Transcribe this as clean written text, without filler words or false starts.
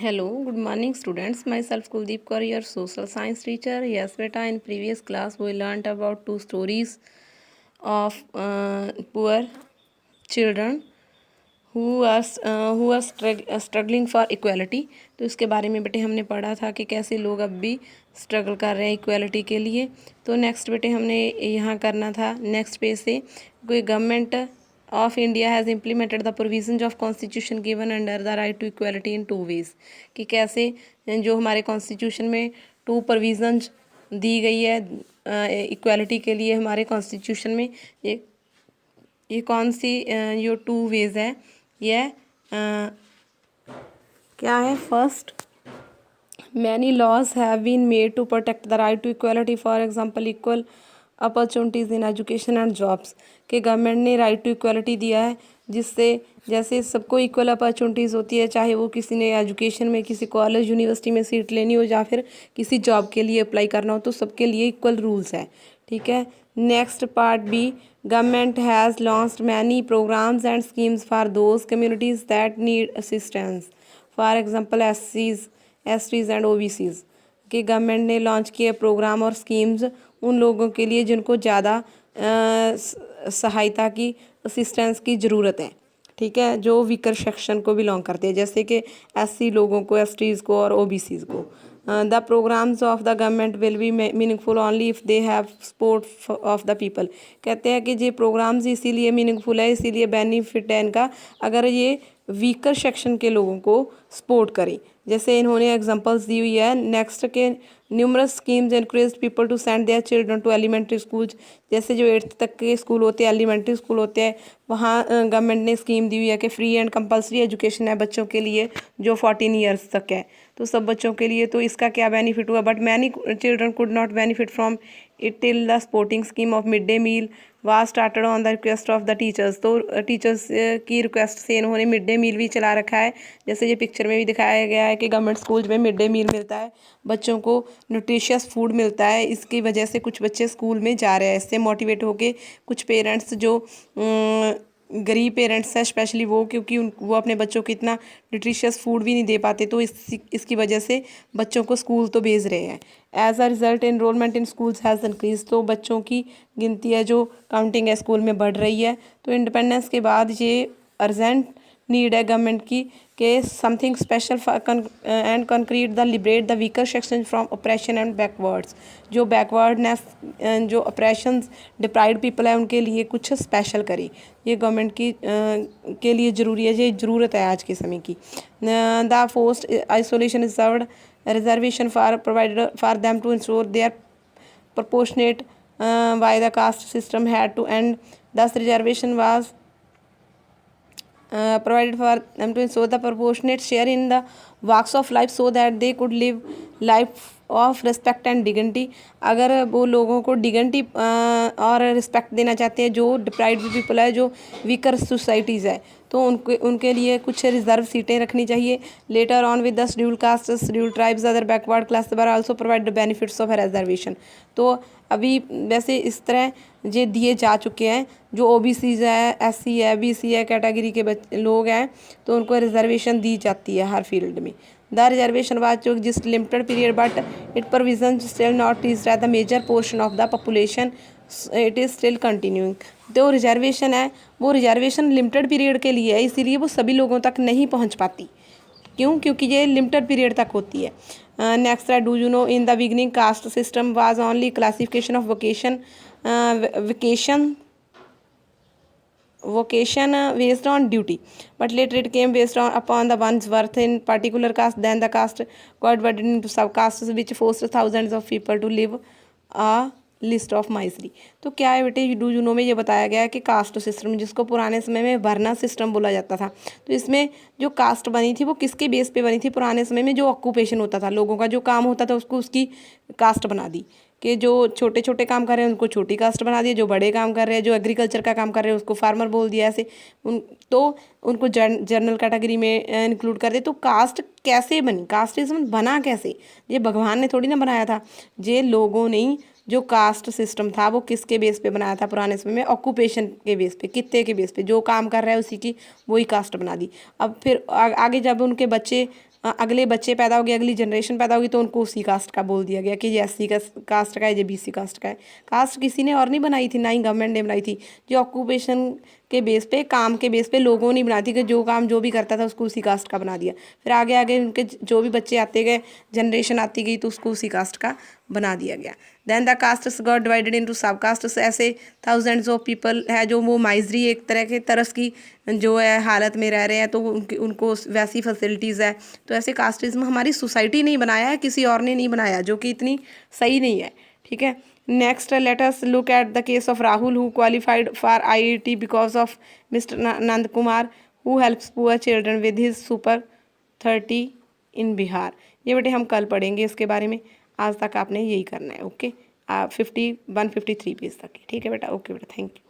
Hello, good morning students. Myself Kuldeep Kaur, your social science teacher. Yes, beta, in previous class we learnt about two stories of poor children who are struggling for equality. तो इसके बारे में बेटे हमने पढ़ा था कि कैसे लोग अब भी स्ट्रगल कर रहे हैं इक्वालिटी के लिए। तो नेक्स्ट बेटे हमने यहाँ करना था नेक्स्ट पेज से कोई government of India has implemented the provisions of constitution given under the right to equality in two ways कि कैसे जो हमारे कॉन्स्टिट्यूशन में टू प्रोविजंस दी गई है इक्वालिटी के लिए हमारे कॉन्स्टिट्यूशन में ये कौन सी जो टू वेज है ये क्या है। First, many laws have been made to protect the right to equality, for example equal opportunities in education and jobs के गवर्नमेंट ने राइट टू इक्वलिटी दिया है जिससे जैसे सबको इक्वल अपॉर्चुनिटीज़ होती है, चाहे वो किसी ने एजुकेशन में किसी कॉलेज यूनिवर्सिटी में सीट लेनी हो या फिर किसी जॉब के लिए अप्लाई करना हो, तो सबके लिए इक्वल रूल्स है। ठीक है। Next part B, government has launched many programs and schemes for those communities that need assistance, for example STs and OBCs कि गवर्नमेंट ने लॉन्च किए प्रोग्राम और स्कीम्स उन लोगों के लिए जिनको ज़्यादा सहायता की असिस्टेंस की ज़रूरत है। ठीक है, जो वीकर सेक्शन को बिलोंग करते हैं जैसे कि एससी लोगों को, एसटीज़ को और ओबीसीज़ को। The programmes of the government will be meaningful only if they have support of the people. कहते हैं कि ये प्रोग्राम्स इसीलिए मीनिंगफुल है, इसीलिए बेनिफिट है इनका अगर ये वीकर सेक्शन के लोगों को सपोर्ट करें। जैसे इन्होंने एग्जांपल्स दी हुई है नेक्स्ट के, numerous schemes encourage people to send their children to elementary schools. जैसे जो 8th तक के स्कूल होते हैं, एलिमेंट्री स्कूल होते हैं, वहाँ गवर्नमेंट ने स्कीम दी हुई है कि फ्री एंड कंपलसरी एजुकेशन है बच्चों के लिए जो 14 ईयर्स तक है, तो सब बच्चों के लिए। तो इसका क्या बेनिफिट हुआ, but many children could not benefit from it till the supporting scheme of mid day meal was started on the request of the teachers. तो टीचर्स की रिक्वेस्ट से इन्होंने मिड डे मील भी चला रखा है। जैसे ये पिक्चर में भी दिखाया गया है कि गवर्नमेंट स्कूल में मिड डे मील मिलता है, बच्चों को न्यूट्रिशियस फूड मिलता है। इसकी वजह से कुछ बच्चे स्कूल में जा रहे हैं, इससे मोटिवेट होके कुछ पेरेंट्स जो गरीब पेरेंट्स हैं स्पेशली वो, क्योंकि वो अपने बच्चों को इतना न्यूट्रिशियस फूड भी नहीं दे पाते, तो इसकी वजह से बच्चों को स्कूल तो भेज रहे हैं। As a result enrolment in schools has increase, तो बच्चों की गिनती है जो काउंटिंग है स्कूल में बढ़ रही है। तो इंडिपेंडेंस के बाद ये अर्जेंट नीड है गवर्नमेंट की कि something special and concrete the liberate the weaker section from operation and backwards. जो बैकवर्डनेस जो ऑपरेशन डिप्राइव्ड पीपल है उनके लिए कुछ स्पेशल करी, ये गवर्नमेंट की के लिए ज़रूरी है, ये ज़रूरत है आज के समय की। The forced isolation reserved reservation for provided for them to ensure their proportionate by the caste system had to end. Thus reservation was provided for them to ensure the proportionate share in the walks of life so that they could live life of respect and dignity. अगर वो लोगों को dignity और respect देना चाहते हैं जो deprived people है, जो वीकर सोसाइटीज़ है, तो उनके लिए कुछ रिजर्व सीटें रखनी चाहिए। Later on with the schedule caste schedule tribes other backward class are also provide the benefits of reservation. तो अभी वैसे इस तरह ये दिए जा चुके हैं, जो ओबीसीज है, एससी है, बीसी है कैटेगरी के लोग हैं, तो उनको रिजर्वेशन दी जाती है हर फील्ड में। The reservation was to exist limited period but it provision still not reached at the major portion of the population, it is still continuing. तो रिजर्वेशन है वो रिजर्वेशन लिमिटेड पीरियड के लिए है, इसीलिए वो सभी लोगों तक नहीं पहुंच पाती। क्यों? क्योंकि ये लिमिटेड पीरियड तक होती है। नेक्स्ट है, do you know in the beginning caste system was only classification of vocation based on duty, but later it came based on upon the one's worth in particular caste. Then the caste got divided into subcastes which forced thousands of people to live a list of misery. तो क्या है बेटे, do you know में ये बताया गया है कि कास्ट सिस्टम, जिसको पुराने समय में वर्ना सिस्टम बोला जाता था, तो इसमें जो कास्ट बनी थी वो किसके बेस पे बनी थी? पुराने समय में जो ऑक्यूपेशन होता था, लोगों का जो काम होता था उसको उसकी कास्ट बना दी कि जो छोटे छोटे काम कर रहे हैं उनको छोटी कास्ट बना दिया, जो बड़े काम कर रहे हैं, जो एग्रीकल्चर का काम कर रहे हैं उसको फार्मर बोल दिया ऐसे तो उनको जनरल कैटेगरी में इंक्लूड कर दिया। तो कास्ट कैसे बनी, कास्टिज्म बना कैसे? ये भगवान ने थोड़ी ना बनाया था, ये लोगों ने जो कास्ट सिस्टम था वो किसके बेस पे बनाया था पुराने समय में? ऑक्यूपेशन के बेस पे, कित्ते के बेस पे, जो काम कर रहा है उसी की वही कास्ट बना दी। अब फिर आगे जब उनके बच्चे अगले बच्चे पैदा हो गए, अगली जनरेशन पैदा होगी तो उनको उसी कास्ट का बोल दिया गया कि ये एससी का कास्ट का है, ये बीसी कास्ट का है। कास्ट किसी ने और नहीं बनाई थी, ना ही गवर्नमेंट ने बनाई थी। जो ऑक्यूपेशन के बेस पे, काम के बेस पे लोगों ने बनाई थी कि जो काम जो भी करता था उसको उसी कास्ट का बना दिया। फिर आगे आगे उनके जो भी बच्चे आते गए, जनरेशन आती गई, तो उसको उसी कास्ट का बना दिया गया। Then the castes got divided into sub castes. ऐसे थाउजेंड्स ऑफ पीपल है जो वो माइजरी एक तरह के तरस की जो है हालत में रह रहे हैं, तो उनको वैसी फैसिलिटीज़ है। तो ऐसे कास्टिज्म हमारी सोसाइटी ने बनाया है, किसी और ने नहीं बनाया, जो कि इतनी सही नहीं है। ठीक है, next let us look at the case of Rahul who qualified for IIT because of mister Nand Kumar who helps poor children with his super 30 इन बिहार। ये बेटे हम कल पढ़ेंगे इसके बारे में, आज तक आपने यही करना है। ओके, 51-53 पेज तक। ठीक है बेटा, ओके बेटा, थैंक यू।